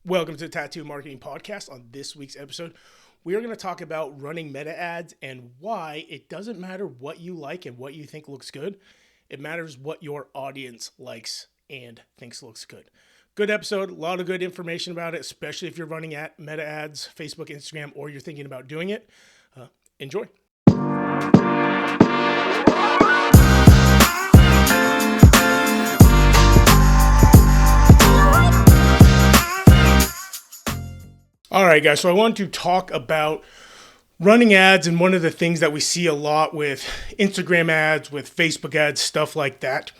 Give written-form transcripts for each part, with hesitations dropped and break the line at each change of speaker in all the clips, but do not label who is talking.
Welcome to the Tattoo Marketing Podcast. On this week's episode, we are going to talk about running meta ads and why it doesn't matter what you like and what you think looks good. It matters what your audience likes and thinks looks good. Good episode, a lot of good information about it, especially if you're running at meta ads, Facebook, Instagram, or you're thinking about doing it. Enjoy. All right, guys, so I want to talk about running ads, and one of the things that we see a lot with Instagram ads, with Facebook ads, stuff like that,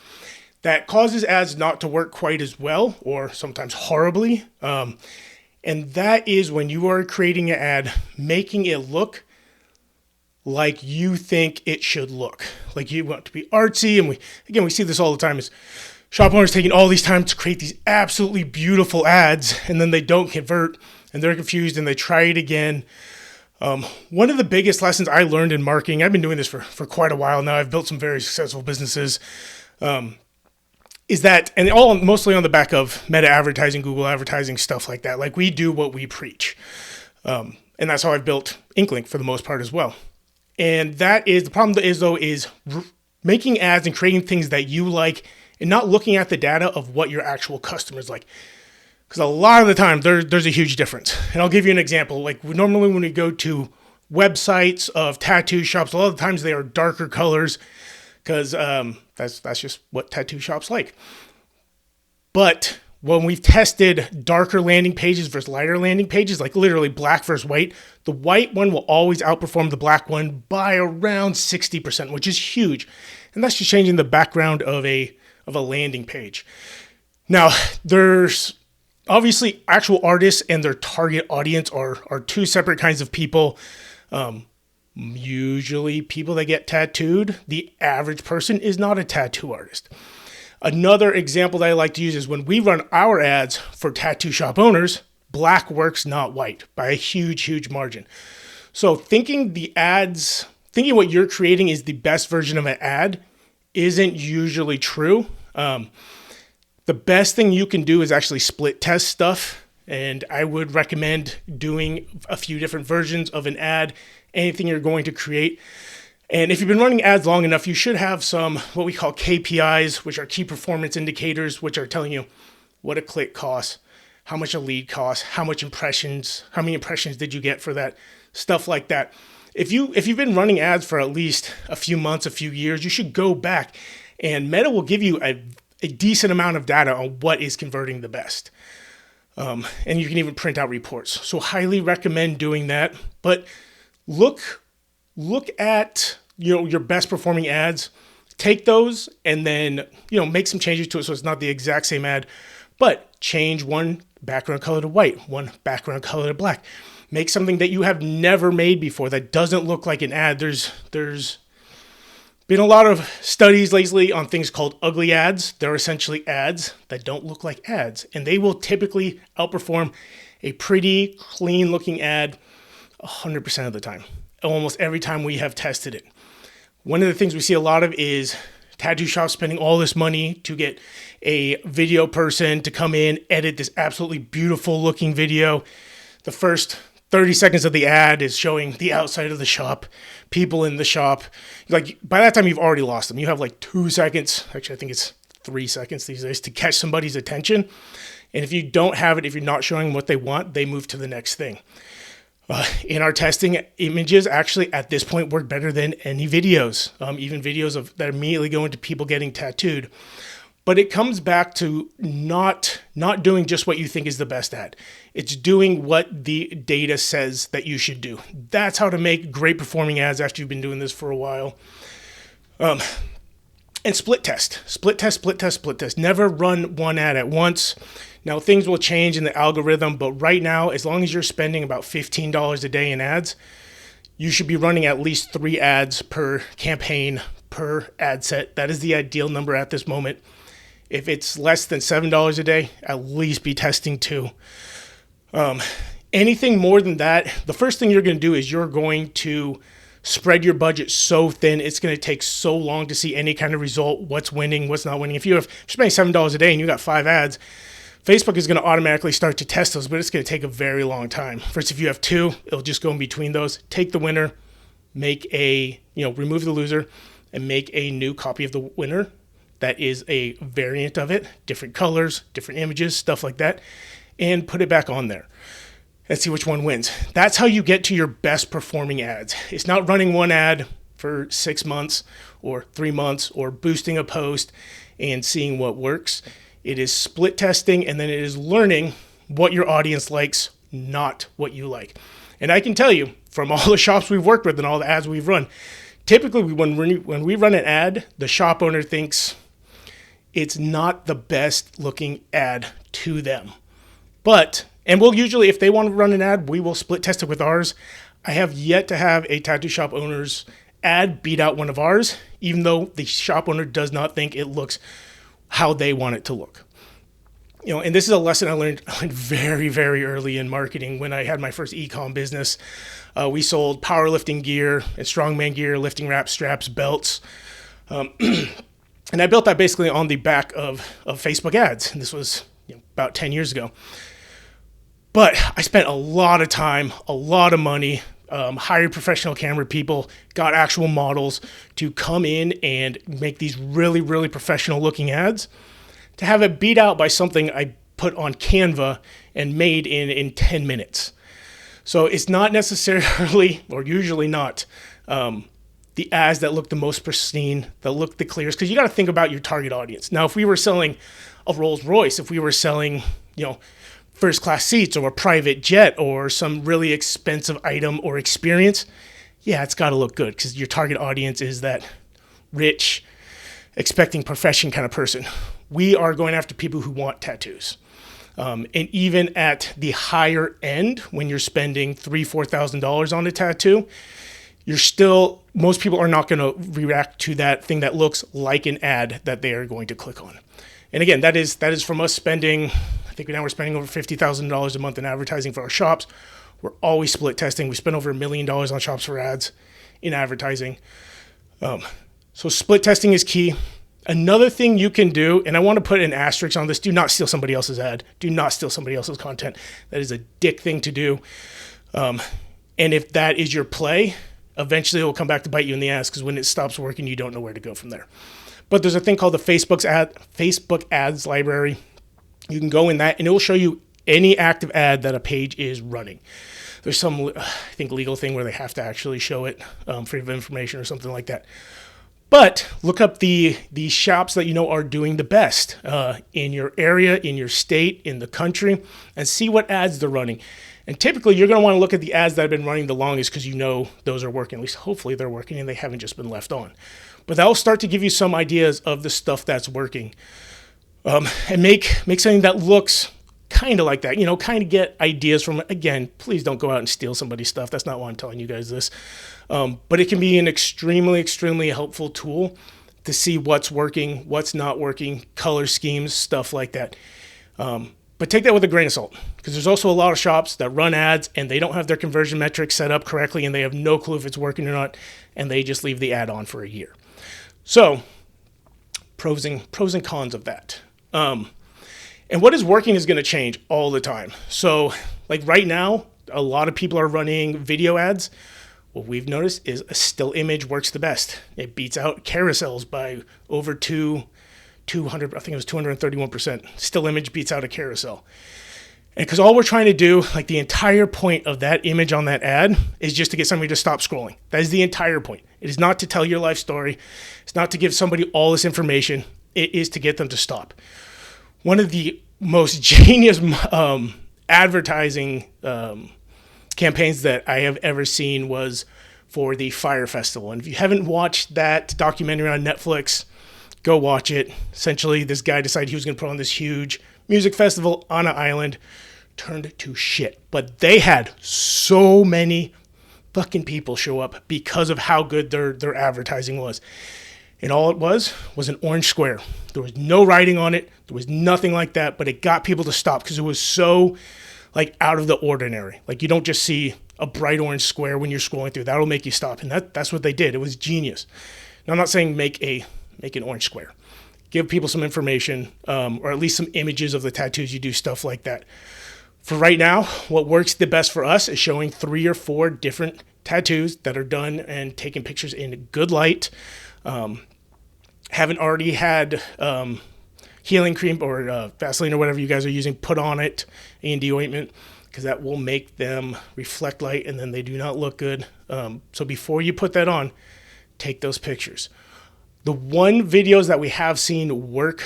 that causes ads not to work quite as well or sometimes horribly. And that is when you are creating an ad, making it look like you think it should look. Like you want to be artsy, and we see this all the time, is shop owners taking all these time to create these absolutely beautiful ads, and then they don't convert, and they're confused, and they try it again. One of the biggest lessons I learned in marketing, I've been doing this for quite a while now, I've built some very successful businesses, is that, and all mostly on the back of meta advertising, Google advertising, stuff like that. Like, we do what we preach. And that's how I've built Inklink for the most part as well. And that is, the problem is making ads and creating things that you like and not looking at the data of what your actual customers like. Because a lot of the time, there's a huge difference. And I'll give you an example. Like, normally when we go to websites of tattoo shops, a lot of the times they are darker colors because that's just what tattoo shops like. But when we've tested darker landing pages versus lighter landing pages, like literally black versus white, the white one will always outperform the black one by around 60%, which is huge. And that's just changing the background of a landing page. Now, there's obviously actual artists and their target audience are two separate kinds of people. Usually people that get tattooed, the average person is not a tattoo artist. Another example that I like to use is when we run our ads for tattoo shop owners, black works, not white, by a huge, huge margin. So thinking what you're creating is the best version of an ad isn't usually true. The best thing you can do is actually split test stuff. And I would recommend doing a few different versions of an ad, anything you're going to create. And if you've been running ads long enough, you should have some what we call KPIs, which are key performance indicators, which are telling you what a click costs, how much a lead costs, how many impressions did you get for that, stuff like that. If you've been running ads for at least a few months, a few years, you should go back, and Meta will give you a decent amount of data on what is converting the best. And you can even print out reports. So highly recommend doing that. But look at your best performing ads, take those, and then make some changes to it so it's not the exact same ad, but change one background color to white, one background color to black. Make something that you have never made before that doesn't look like an ad. There's been a lot of studies lately on things called ugly ads. They're essentially ads that don't look like ads, and they will typically outperform a pretty clean looking ad 100% of the time, almost every time we have tested it. One of the things we see a lot of is tattoo shops spending all this money to get a video person to come in, edit this absolutely beautiful looking video. The first 30 seconds of the ad is showing the outside of the shop, people in the shop. Like, by that time, you've already lost them. You have like 2 seconds. Actually, I think it's 3 seconds these days to catch somebody's attention. And if you don't have it, if you're not showing what they want, they move to the next thing. In our testing, images actually at this point work better than any videos, even videos that immediately go into people getting tattooed. But it comes back to not doing just what you think is the best ad. It's doing what the data says that you should do. That's how to make great performing ads after you've been doing this for a while. And split test. Never run one ad at once. Now, things will change in the algorithm, but right now, as long as you're spending about $15 a day in ads, you should be running at least 3 ads per campaign, per ad set. That is the ideal number at this moment. If it's less than $7 a day, at least be testing 2. Anything more than that, the first thing you're going to do is you're going to spread your budget so thin, it's going to take so long to see any kind of result, what's winning, what's not winning. If you're spending $7 a day and you got 5 ads, Facebook is going to automatically start to test those, but it's going to take a very long time. First, if you have two, it'll just go in between those. Take the winner, remove the loser, and make a new copy of the winner that is a variant of it, different colors, different images, stuff like that, and put it back on there. Let's see which one wins. That's how you get to your best performing ads. It's not running one ad for 6 months or 3 months or boosting a post and seeing what works. It is split testing, and then it is learning what your audience likes, not what you like. And I can tell you from all the shops we've worked with and all the ads we've run, typically when we run an ad, the shop owner thinks it's not the best looking ad to them. And we'll usually, if they want to run an ad, we will split test it with ours. I have yet to have a tattoo shop owner's ad beat out one of ours, even though the shop owner does not think it looks how they want it to look. And this is a lesson I learned very, very early in marketing when I had my first e-com business. We sold powerlifting gear and strongman gear, lifting wraps, straps, belts. And I built that basically on the back of Facebook ads. And this was about 10 years ago. But I spent a lot of time, a lot of money, hired professional camera people, got actual models to come in and make these really, really professional looking ads, to have it beat out by something I put on Canva and made in 10 minutes. So it's not necessarily, or usually not, the ads that look the most pristine, that look the clearest, because you got to think about your target audience. Now, if we were selling a Rolls Royce, if we were selling, first class seats or a private jet or some really expensive item or experience, yeah, it's got to look good because your target audience is that rich, expecting profession kind of person. We are going after people who want tattoos. And even at the higher end, when you're spending $3,000-$4,000 on a tattoo, most people are not going to react to that thing that looks like an ad that they are going to click on. And again, that is from us spending, I think now we're spending over $50,000 a month in advertising for our shops. We're always split testing. We spend over $1 million on Shops for Ads in advertising. So split testing is key. Another thing you can do, and I want to put an asterisk on this, do not steal somebody else's ad. Do not steal somebody else's content. That is a dick thing to do. And if that is your play, eventually it will come back to bite you in the ass because when it stops working, you don't know where to go from there. But there's a thing called the Facebook ads library. You can go in that and it will show you any active ad that a page is running. There's some, I think, legal thing where they have to actually show it, freedom of information or something like that. But look up the shops that are doing the best in your area, in your state, in the country, and see what ads they're running. And typically, you're going to want to look at the ads that have been running the longest because those are working. At least hopefully they're working and they haven't just been left on. But that will start to give you some ideas of the stuff that's working. And make something that looks kind of like that. Kind of get ideas from it. Again, please don't go out and steal somebody's stuff. That's not why I'm telling you guys this. But it can be an extremely, extremely helpful tool to see what's working, what's not working, color schemes, stuff like that. But take that with a grain of salt, because there's also a lot of shops that run ads and they don't have their conversion metrics set up correctly and they have no clue if it's working or not, and they just leave the ad on for a year. So pros and cons of that. And what is working is going to change all the time. So like right now, a lot of people are running video ads. What we've noticed is a still image works the best. It beats out carousels by over 200, I think it was 231%. Still image beats out a carousel. And because all we're trying to do, like the entire point of that image on that ad is just to get somebody to stop scrolling. That is the entire point. It is not to tell your life story. It's not to give somebody all this information. It is to get them to stop. One of the most genius advertising campaigns that I have ever seen was for the Fire Festival. And if you haven't watched that documentary on Netflix, go watch it. Essentially, this guy decided he was going to put on this huge music festival on an island, turned to shit. But they had so many fucking people show up because of how good their advertising was. And all it was an orange square. There was no writing on it. There was nothing like that, but it got people to stop because it was so like out of the ordinary. Like you don't just see a bright orange square when you're scrolling through. That'll make you stop. And that's what they did. It was genius. Now, I'm not saying make an orange square. give people some information, or at least some images of the tattoos you do, stuff like that. For right now, what works the best for us is showing 3 or 4 different tattoos that are done and taking pictures in good light. Haven't already had healing cream or Vaseline or whatever you guys are using put on it, A&D ointment, because that will make them reflect light and then they do not look good. So before you put that on, take those pictures. The one videos that we have seen work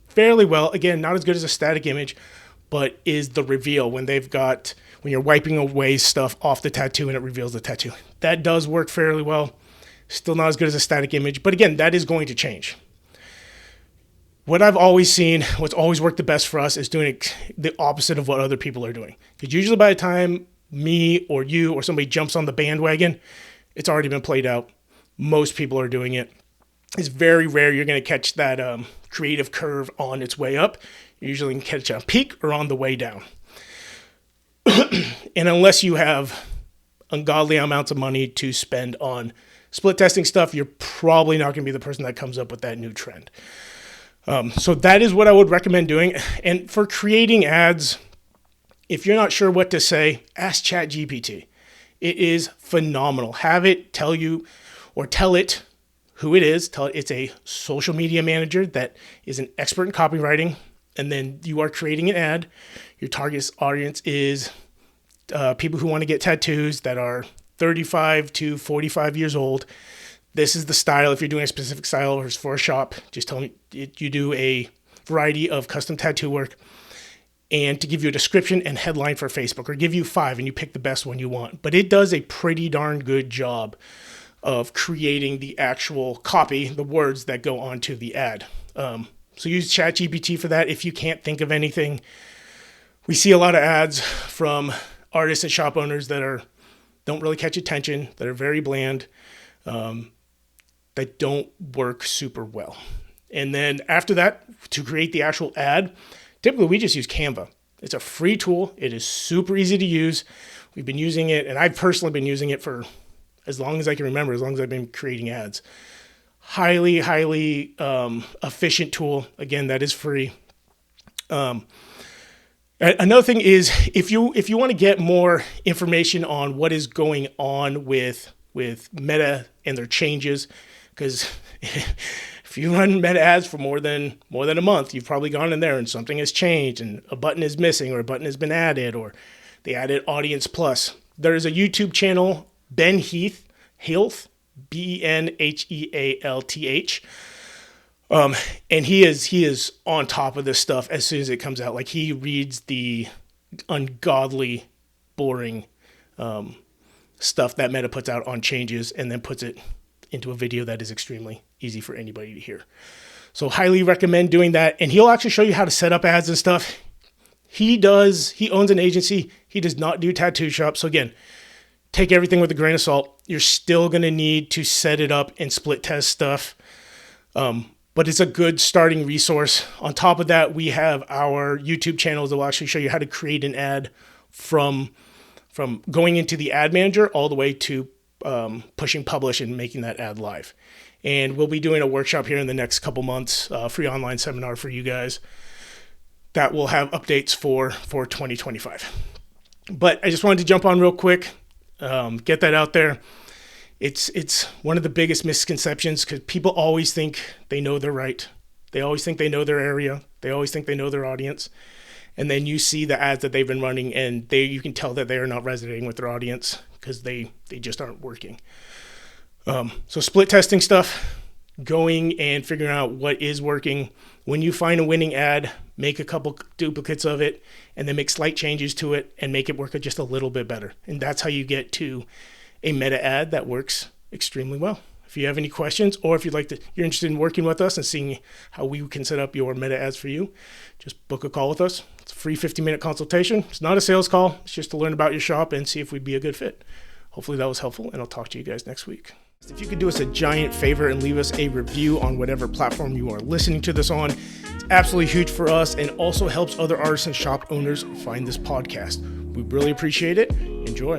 fairly well, again, not as good as a static image, but is the reveal when you're wiping away stuff off the tattoo and it reveals the tattoo. That does work fairly well. Still not as good as a static image, but again, that is going to change. What I've always seen, what's always worked the best for us is doing the opposite of what other people are doing. Because usually by the time me or you or somebody jumps on the bandwagon, it's already been played out. Most people are doing it. It's very rare you're going to catch that creative curve on its way up. You usually can catch a peak or on the way down. And unless you have ungodly amounts of money to spend on split testing stuff, you're probably not going to be the person that comes up with that new trend. So that is what I would recommend doing. And for creating ads, if you're not sure what to say, ask ChatGPT. It is phenomenal. Have it tell you or tell it who it is. Tell it it's a social media manager that is an expert in copywriting. And then you are creating an ad. Your target audience is people who want to get tattoos that are 35 to 45 years old. This is the style. If you're doing a specific style or it's for a shop, just tell me you do a variety of custom tattoo work, and to give you a description and headline for Facebook, or give you 5 and you pick the best one you want. But it does a pretty darn good job of creating the actual copy, the words that go onto the ad. So use ChatGPT for that if you can't think of anything. We see a lot of ads from artists and shop owners that don't really catch attention, that are very bland, that don't work super well. And then after that, to create the actual ad, typically we just use Canva. It's a free tool. It is super easy to use. We've been using it, and I've personally been using it for as long as I can remember, as long as I've been creating ads. Highly efficient tool. Again, that is free. Another thing is if you want to get more information on what is going on with Meta and their changes, because if you run Meta ads for more than a month, you've probably gone in there and something has changed and a button is missing or a button has been added or they added Audience Plus. There is a YouTube channel, Ben Heath, BenHealth. And he is on top of this stuff as soon as it comes out. Like, he reads the ungodly, boring stuff that Meta puts out on changes and then puts it into a video that is extremely easy for anybody to hear. So highly recommend doing that. And he'll actually show you how to set up ads and stuff. He owns an agency. He does not do tattoo shops. So again, take everything with a grain of salt. You're still going to need to set it up and split test stuff. But it's a good starting resource. On top of that, we have our YouTube channels that will actually show you how to create an ad from going into the ad manager all the way to pushing publish and making that ad live. And we'll be doing a workshop here in the next couple months, free online seminar for you guys that will have updates for 2025. But I just wanted to jump on real quick, get that out there. It's one of the biggest misconceptions because people always think they know they're right. They always think they know their area. They always think they know their audience. And then you see the ads that they've been running and you can tell that they are not resonating with their audience because they just aren't working. So split testing stuff, going and figuring out what is working. When you find a winning ad, make a couple duplicates of it and then make slight changes to it and make it work just a little bit better. And that's how you get to a meta ad that works extremely well. If you have any questions or if you're interested in working with us and seeing how we can set up your meta ads for you, just book a call with us. It's a free 15-minute consultation. It's not a sales call. It's just to learn about your shop and see if we'd be a good fit. Hopefully that was helpful, and I'll talk to you guys next week. If you could do us a giant favor and leave us a review on whatever platform you are listening to this on, it's absolutely huge for us and also helps other artists and shop owners find this podcast. We really appreciate it. Enjoy.